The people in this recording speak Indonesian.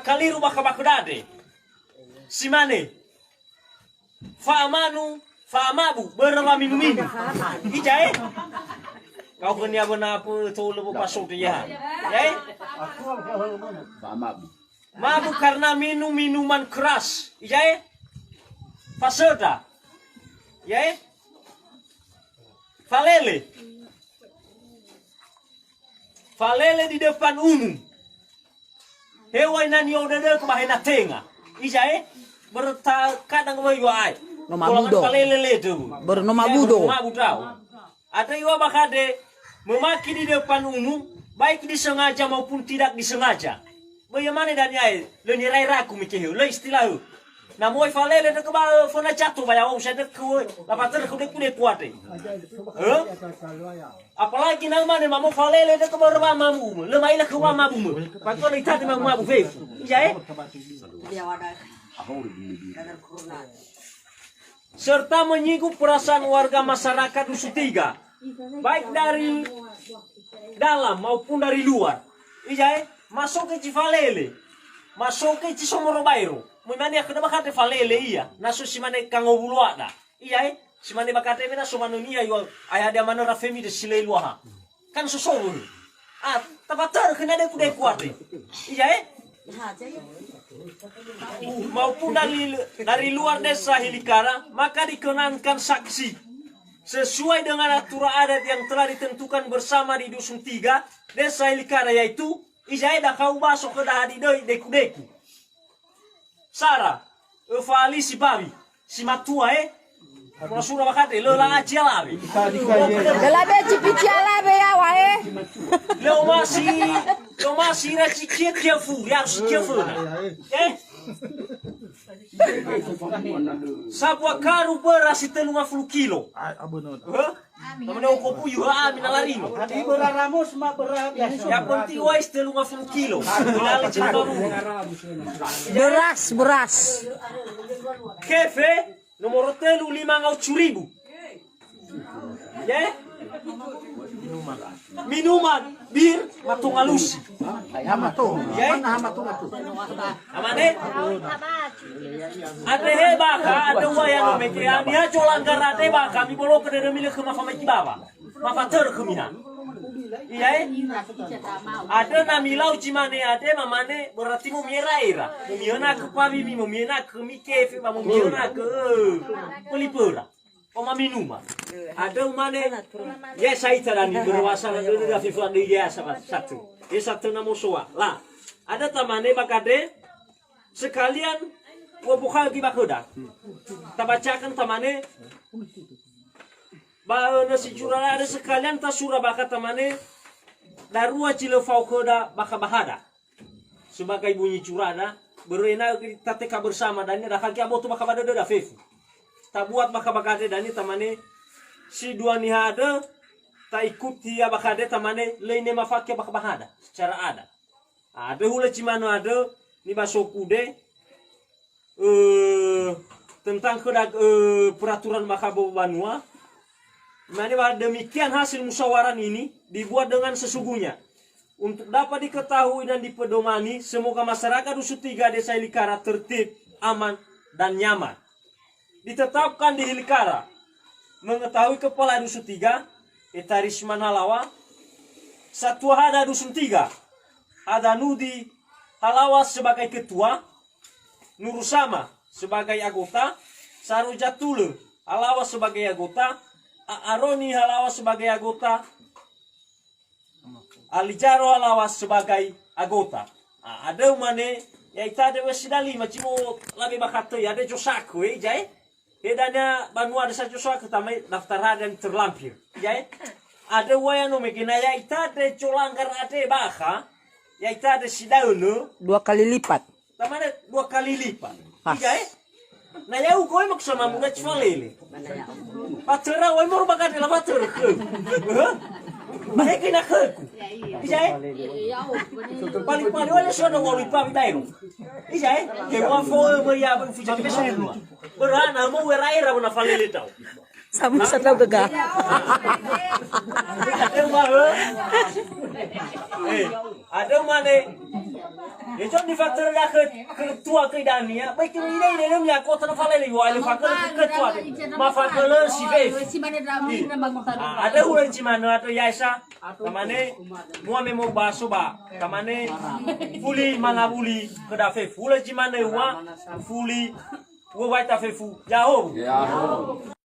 Kali rumah kabakudade si mane fa amanu fa amabu berapa minum ijai kau kena apa tu lebu pasok dia ya mabuk karena minum minuman keras ijai fasoda ya falele di depan umum hewan nani udah kemana tengah, ijai bertakadang berjuai. Nomabudo. Bernomabudo. Ada yang bakade memaki di depan umum, baik disengaja maupun tidak disengaja. Bagaimana dan yai, lo nirai raku mikir, lo istilah. Namun falele de kebal fona jatuh bayar saya de ku, lapatan ku de kuat. Apalagi nama ni mamu falele de kebal raba mamu, lemai lah kuwa mamu. Patut kita memang mamu fef. Ya. Serta menyinggung perasaan warga masyarakat Dusun Tiga, baik dari dalam maupun dari luar. Iya, masuk ke Cifalele, masuk ke Cisomoro Bairo. Mimani aku dah bakate falele iya, nasu si mane kango buluada. Iya, si mane bakate mina so manonia yo ayah dia mana rafemi de sile luaha. Kan susowo. Tabatar kena de kude kuate. Iya. Maupun dari luar desa Hilikara, maka dikenankan saksi sesuai dengan aturan adat yang telah ditentukan bersama di Dusun Tiga, desa Hilikara, yaitu ijai dah kau basok ke dah di deku-deku. Sara, Evali si babi, si matua Masura bakate lo la acialabe. Dalabe cipicialabe ya wae. Lo masih ra cikiet dia fu, ya cikiet. Sabwa karu beras 30 kilo. Namanya okopu juga amin alarino. Adi beraramos ma berab ya. Yang penting wais 30 kilo. Beras. Kefe nomor 500.000. Ya? Minuman bir matungalusi. Ya? Amane? Ada hebaka, ada wayang mekian dia colanggar ada baka mi bolo ke de milik ke mafama kibaba. Mafater kemina. Iya? Ada namilau cimane ada mamane berarti mau miraira. Miona ke pabi mi miona ke mikefe ma miona ke pelipura. Oma minuma. Ada umane ya saya tarani berwasa da FIFA di ya satu. Ya satu namo soa. Lah, ada tamane bakade sekalian wabuka di bakoda. Tabacakan tamane ba nasi curala ada sekalian ta sura baka tamane darua cilefau koda baka bahada. Sebagai bunyi curada berena kita teka bersama dan dah kaki abotu baka bada da fefu. Tak buat baka bakade dan ini tamane si dua ni ada tak ikut dia bakade tamane lainnya mafake baka bahada secara ada. Ada hula cimano ada ni basokude tentang peraturan Mahkamah Banua. Mana demikian hasil musyawarah ini dibuat dengan sesungguhnya untuk dapat diketahui dan dipedomani, semoga masyarakat Dusun Tiga Desa Hilikara tertib, aman dan nyaman. Ditetapkan di Hilikara mengetahui kepala Dusun Tiga Etarisman Halawa, Satwa Hada Dusun Tiga ada Nudi Halawa sebagai ketua, Nurusama sebagai anggota, Sarujatule Halawa sebagai anggota, Aroni Halawa sebagai anggota, Alijaro Halawa sebagai anggota. Ada umane ya ita ada wasidali macimo labi bakate ya ada josaku jai. Hedanya banua desa josaku tamai daftar dan terlampir. Jai. Ada wayano mekina ya ita ada colanggar ada baka. Ya ita ada sidaunu 2 kali lipat. Tamane 2 kali lipat. Jai. Na yau koi maksama munga chfalele. Patera wai mor bakade la patera. Baik kena keku. Ijai. Paling oleh sono ngoli pa bitairo. Ijai. Ke wa fo beria ben fuja ke sunu. Berana mo weraira bona falele tau. Sama sa tao gaga. Ada mana? Itu di faktor dah ketua ke dania. Baik ini dia kota falele wa ile faktor ketua. Ma faktor si ve. Ada ulang cimano atau yaisa. Tamane mua memo baso ba. Tamane fuli mangabuli kedafe. Fuli cimano wa fuli wo baita fe fu. Yahoo.